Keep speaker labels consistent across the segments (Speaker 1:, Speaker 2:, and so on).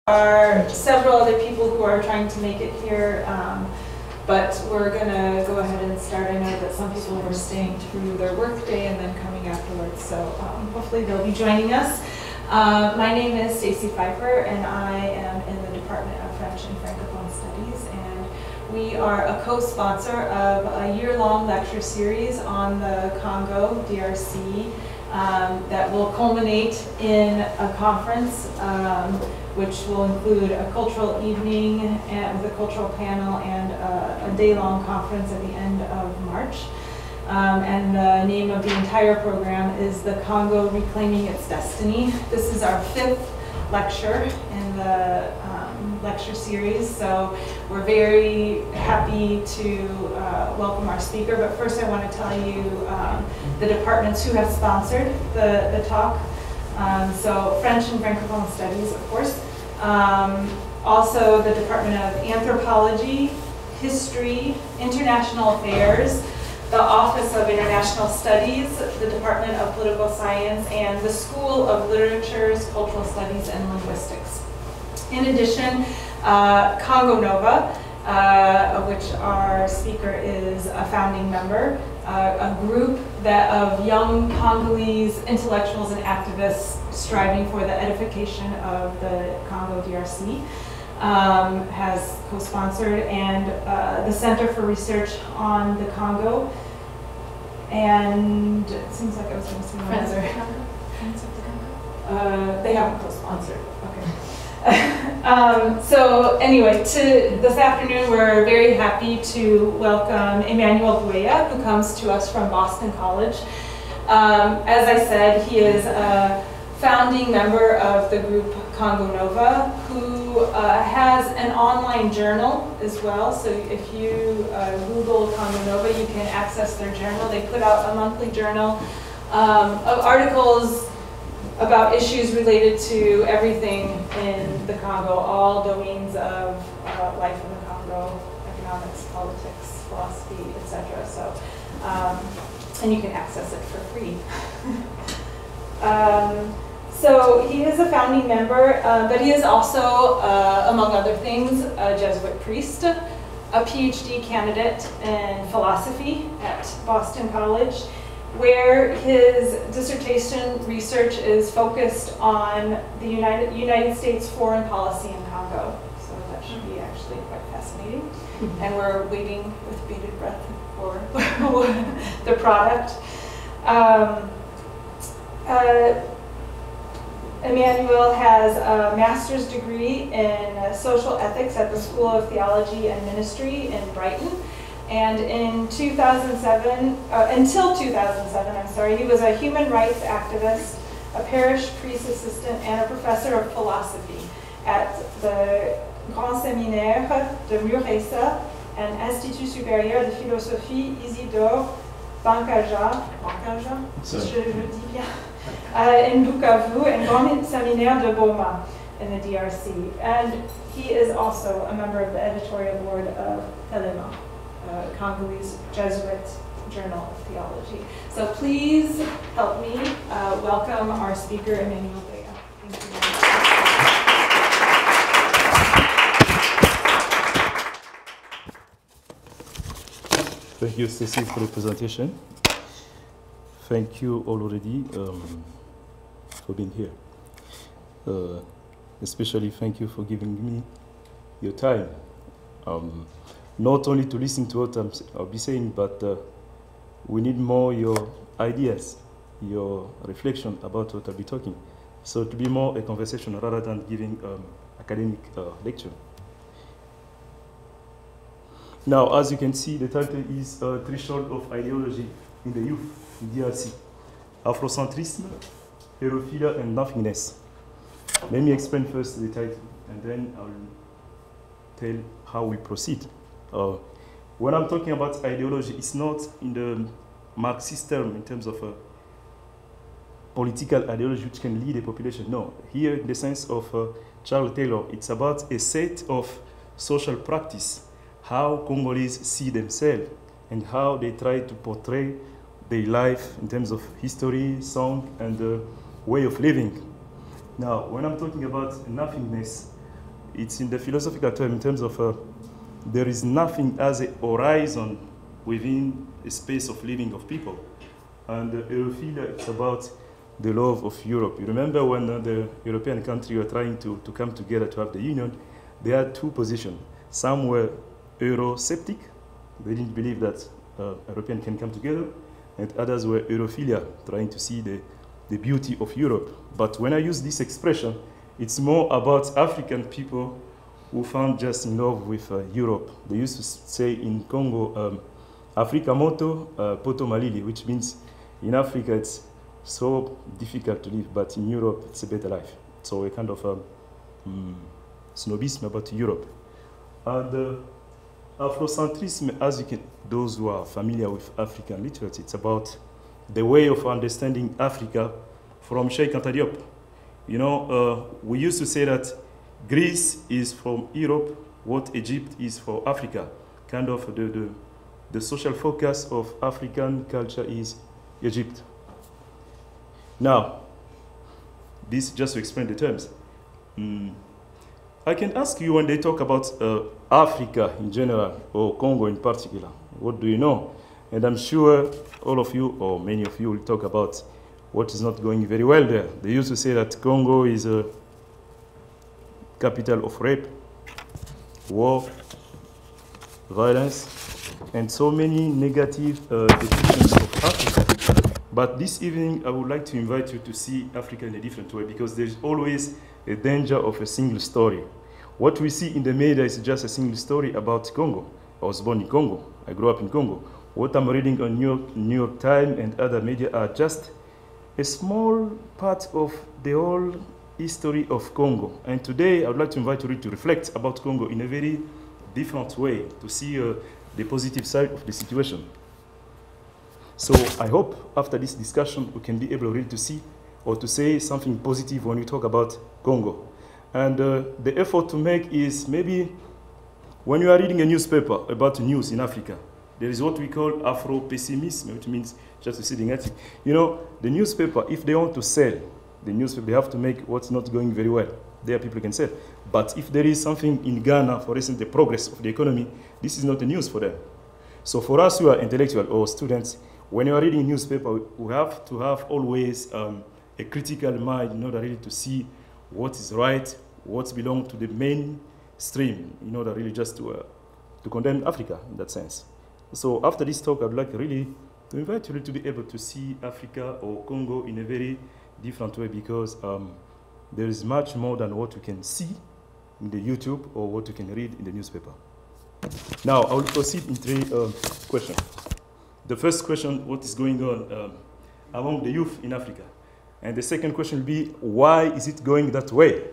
Speaker 1: Are several other people who are trying to make it here, but we're going to go ahead and start. I know that some people were staying through their workday and then coming afterwards, so hopefully they'll be joining us. My name is Stacy Pfeiffer, and I am in the Department of French and Francophone Studies, and we are a co-sponsor of a year-long lecture series on the Congo, DRC, that will culminate in a conference which will include a cultural evening and with a cultural panel and a day-long conference at the end of March. And the name of the entire program is The Congo Reclaiming Its Destiny. This is our 5th lecture in the lecture series, so we're very happy to welcome our speaker. But first I want to tell you the departments who have sponsored the talk. So French and Francophone Studies, of course. Also the Department of Anthropology, History, International Affairs, the Office of International Studies, the Department of Political Science, and the School of Literatures, Cultural Studies, and Linguistics. In addition, Congo Nova, of which our speaker is a founding member, a group of young Congolese intellectuals and activists striving for the edification of the Congo DRC, has co-sponsored, and the Center for Research on the Congo, and it seems like I was going to say
Speaker 2: Friends of the Congo? Friends of the Congo?
Speaker 1: They haven't co-sponsored. Okay. So anyway, this afternoon we're very happy to welcome Emmanuel Bouya, who comes to us from Boston College. As I said, he is a founding member of the group Congo Nova, who has an online journal as well. So if you Google Congo Nova, you can access their journal. They put out a monthly journal of articles about issues related to everything in the Congo, all domains of life in the Congo, economics, politics, philosophy, etc. So, and you can access it for free. So he is a founding member, but he is also, among other things, a Jesuit priest, a PhD candidate in philosophy at Boston College, where his dissertation research is focused on the United States foreign policy in Congo. So that should be actually quite fascinating. And we're waiting with bated breath for the product. Emmanuel has a master's degree in social ethics at the School of Theology and Ministry in Brighton. And in 2007, until 2007, I'm sorry, he was a human rights activist, a parish priest assistant, and a professor of philosophy at the Grand Séminaire de Mureça and Institut Supérieur de Philosophie Isidore Bancaja, je dis bien, in Bukavu, and Grand Séminaire de Boma in the DRC. And he is also a member of the editorial board of Telema, Congolese Jesuit Journal of Theology. So please help me welcome our speaker, Emmanuel Bouya. Thank you very much.
Speaker 3: Thank you, Stacy, for the presentation. Thank you already for being here. Especially thank you for giving me your time. Not only to listen to what I'll be saying, but we need more your ideas, your reflection about what I'll be talking. So to be more a conversation rather than giving academic lecture. Now, as you can see, the title is Threshold of Ideology in the Youth in DRC, Afrocentrism, Hérophilia, and Nothingness. Let me explain first the title, and then I'll tell how we proceed. When I'm talking about ideology, it's not in the Marxist term in terms of a political ideology which can lead a population. No, here in the sense of Charles Taylor, it's about a set of social practice, how Congolese see themselves and how they try to portray their life in terms of history, song, and way of living. Now, when I'm talking about nothingness, it's in the philosophical term in terms of there is nothing as a horizon within a space of living of people. And Europhilia, it's about the love of Europe. You remember when the European countries were trying to come together to have the union, they had two positions. Some were Eurosceptic, they didn't believe that Europeans can come together, and others were Europhilia, trying to see the beauty of Europe. But when I use this expression, it's more about African people who found just in love with Europe. They used to say in Congo, Afrika moto, poto malili, which means in Africa it's so difficult to live, but in Europe it's a better life. So a kind of snobism about Europe. And Afrocentrism, as you can, those who are familiar with African literature, it's about the way of understanding Africa from Cheikh Anta Diop. You know, we used to say that Greece is from Europe, what Egypt is for Africa. Kind of the social focus of African culture is Egypt. Now, this just to explain the terms. I can ask you when they talk about Africa in general, or Congo in particular, what do you know? And I'm sure all of you, or many of you, will talk about what is not going very well there. They used to say that Congo is a capital of rape, war, violence, and so many negative depictions of Africa. But this evening, I would like to invite you to see Africa in a different way, because there's always a danger of a single story. What we see in the media is just a single story about Congo. I was born in Congo. I grew up in Congo. What I'm reading on New York Times and other media are just a small part of the whole history of Congo. And today, I would like to invite you to reflect about Congo in a very different way, to see the positive side of the situation. So I hope after this discussion, we can be able really to see or to say something positive when we talk about Congo. And the effort to make is maybe when you are reading a newspaper about news in Africa, there is what we call Afro-pessimism, which means just to see the negative. You know, the newspaper, if they want to sell the newspaper, they have to make what's not going very well. There people can sell. But if there is something in Ghana, for instance, the progress of the economy, this is not the news for them. So for us who are intellectual or students, when you are reading a newspaper, we have to have always a critical mind in order really to see what is right, what belongs to the mainstream, in order really just to condemn Africa in that sense. So after this talk, I'd like really to invite you to be able to see Africa or Congo in a very different way, because there is much more than what you can see in the YouTube or what you can read in the newspaper. Now, I will proceed in three questions. The first question, what is going on among the youth in Africa? And the second question will be, why is it going that way?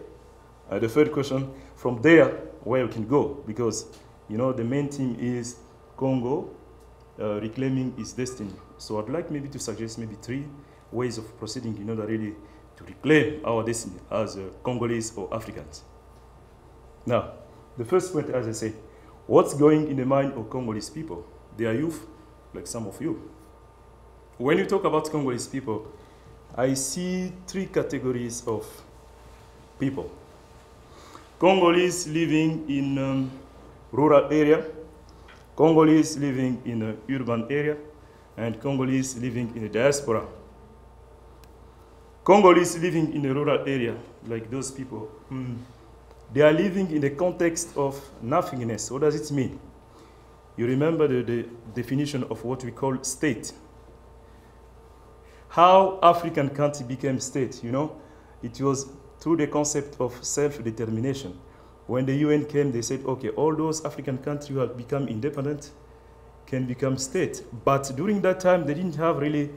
Speaker 3: The third question, from there, where we can go? Because, you know, the main theme is Congo reclaiming its destiny. So I'd like maybe to suggest maybe three ways of proceeding in order really to reclaim our destiny as Congolese or Africans. Now, the first point, as I say, what's going in the mind of Congolese people? They are youth, like some of you. When you talk about Congolese people, I see three categories of people. Congolese living in rural area, Congolese living in an urban area, and Congolese living in the diaspora. Congolese living in a rural area, like those people, they are living in the context of nothingness. What does it mean? You remember the definition of what we call state. How African country became state, you know? It was through the concept of self-determination. When the UN came, they said, okay, all those African countries who have become independent can become state. But during that time, they didn't have really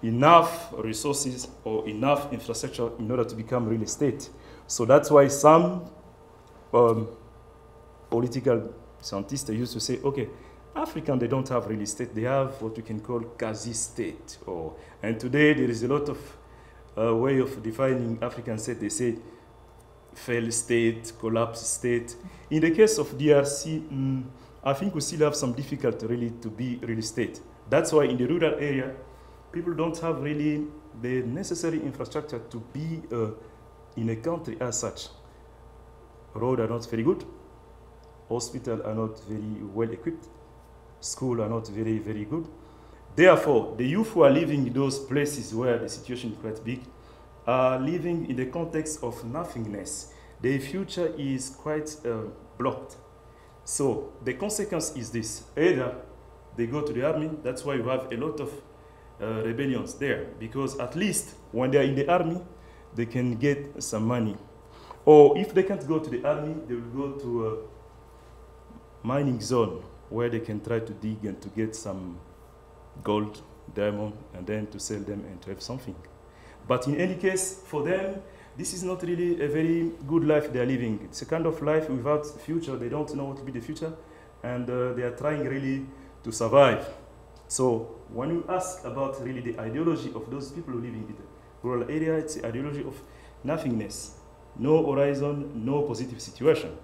Speaker 3: enough resources or enough infrastructure in order to become really state. So that's why some political scientists used to say, okay, African, they don't have really state. They have what we can call quasi-state. And today, there is a lot of way of defining African state. They say failed state, collapsed state. In the case of DRC, I think we still have some difficulty really to be really state. That's why in the rural area, people don't have really the necessary infrastructure to be in a country as such. roads are not very good, hospitals are not very well equipped, schools are not very, very good. Therefore, the youth who are living in those places where the situation is quite big are living in the context of nothingness. Their future is quite blocked. So the consequence is this: either they go to the army, that's why you have a lot of rebellions there, because at least when they are in the army, they can get some money. Or if they can't go to the army, they will go to a mining zone where they can try to dig and to get some gold, diamond, and then to sell them and to have something. But in any case, for them, this is not really a very good life they are living. It's a kind of life without future. They don't know what will be the future, and they are trying really to survive. So when you ask about really the ideology of those people who live in the rural area, it's the ideology of nothingness, no horizon, no positive situation.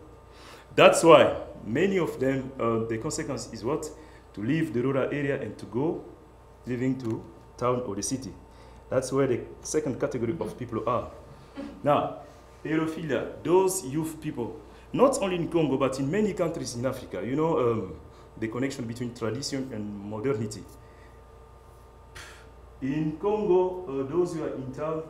Speaker 3: That's why many of them, the consequence is what? To leave the rural area and to go living to town or the city. That's where the second category of people are. Now, Aerophilia, those youth people, not only in Congo, but in many countries in Africa, you know, the connection between tradition and modernity. In Congo, those who are in town,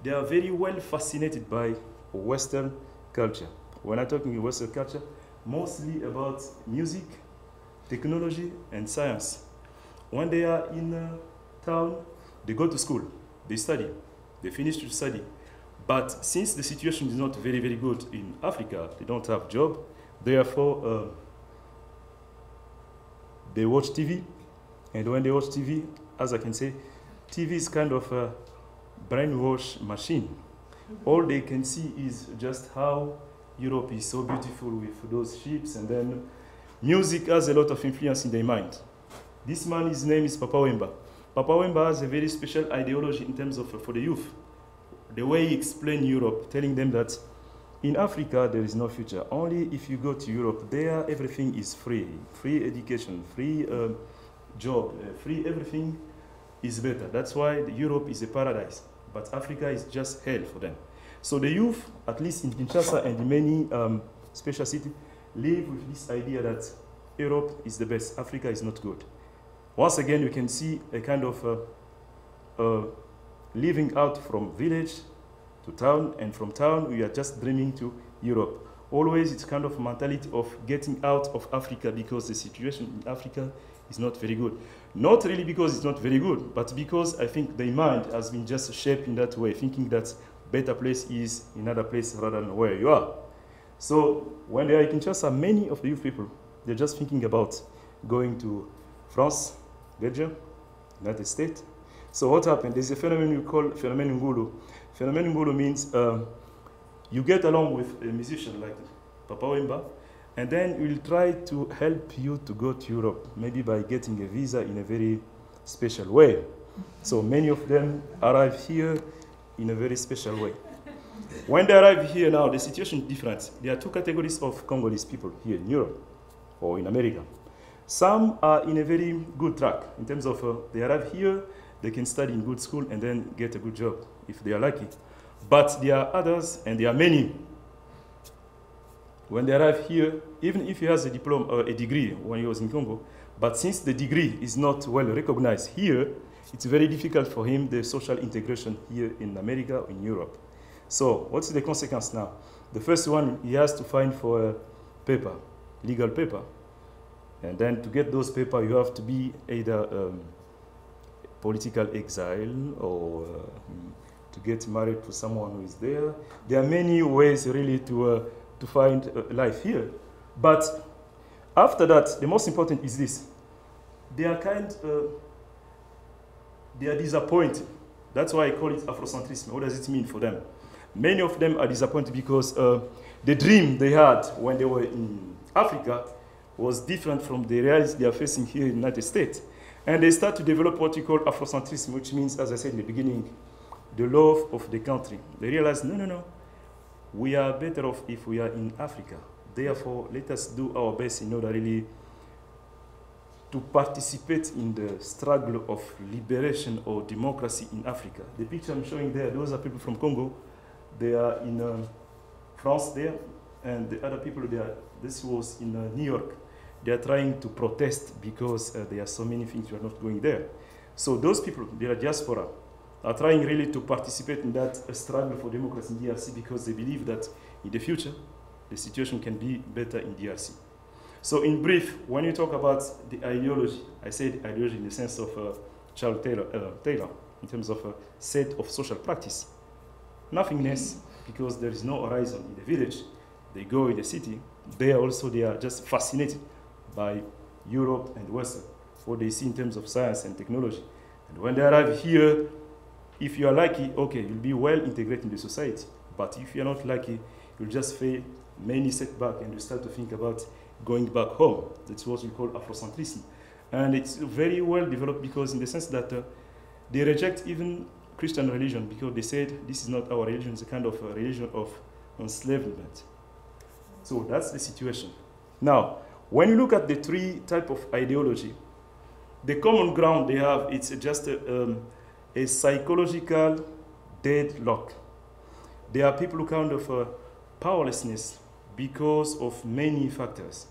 Speaker 3: they are very well fascinated by Western culture. When I'm talking Western culture, mostly about music, technology, and science. When they are in town, they go to school, they study, they finish to study. But since the situation is not very, very good in Africa, they don't have job, therefore they watch TV. And when they watch TV, as I can say, TV is kind of a brainwash machine. All they can see is just how Europe is so beautiful with those ships, and then music has a lot of influence in their mind. This man, his name is Papa Wemba. Papa Wemba has a very special ideology in terms of for the youth. The way he explained Europe, telling them that in Africa there is no future. Only if you go to Europe, there everything is free. Free education, free job, free everything is better. That's why Europe is a paradise. But Africa is just hell for them. So the youth, at least in Kinshasa and in many special cities, live with this idea that Europe is the best, Africa is not good. Once again, you can see a kind of living out from village to town, and from town we are just dreaming to Europe. Always it's kind of mentality of getting out of Africa because the situation in Africa is not very good. Not really because it's not very good, but because I think their mind has been just shaped in that way, thinking that better place is another place rather than where you are. So when they are in Kinshasa, many of the youth people, they're just thinking about going to France, Belgium, United States. So what happened? There's a phenomenon we call Phénomène Ngulu. Phénomène Ngulu means you get along with a musician like Papa Wemba, and then we'll try to help you to go to Europe, maybe by getting a visa in a very special way. So many of them arrive here in a very special way. When they arrive here now, the situation is different. There are two categories of Congolese people here in Europe or in America. Some are in a very good track in terms of they arrive here, they can study in good school and then get a good job if they are lucky. But there are others, and there are many. When they arrive here, even if he has a diploma or a degree when he was in Congo, but since the degree is not well recognized here, it's very difficult for him, the social integration here in America or in Europe. So what's the consequence now? The first one, he has to find for a paper, legal paper. And then to get those papers, you have to be either political exile or to get married to someone who is there. There are many ways really to find life here. But after that, the most important is this. They are they are disappointed. That's why I call it Afrocentrism. What does it mean for them? Many of them are disappointed because the dream they had when they were in Africa was different from the reality they are facing here in the United States. And they start to develop what you call Afrocentrism, which means, as I said in the beginning, the love of the country. They realize, no, we are better off if we are in Africa. Therefore, let us do our best in order really to participate in the struggle of liberation or democracy in Africa. The picture I'm showing there, those are people from Congo. They are in France there, and the other people there, this was in New York, they are trying to protest because there are so many things you are not going there. So those people, they are diaspora, are trying really to participate in that struggle for democracy in DRC because they believe that in the future, the situation can be better in DRC. So in brief, when you talk about the ideology, I say the ideology in the sense of Charles Taylor, in terms of a set of social practice. Nothingness, because there is no horizon in the village. They go in the city, they are just fascinated by Europe and Western, what they see in terms of science and technology. And when they arrive here, if you are lucky, okay, you'll be well integrated in the society. But if you're not lucky, you'll just face many setbacks and you start to think about going back home. That's what we call Afrocentrism. And it's very well developed because in the sense that they reject even Christian religion because they said this is not our religion, it's a kind of a religion of enslavement. So that's the situation. Now, when you look at the three types of ideology, the common ground they have, it's just a psychological deadlock. There are people who kind of powerlessness because of many factors.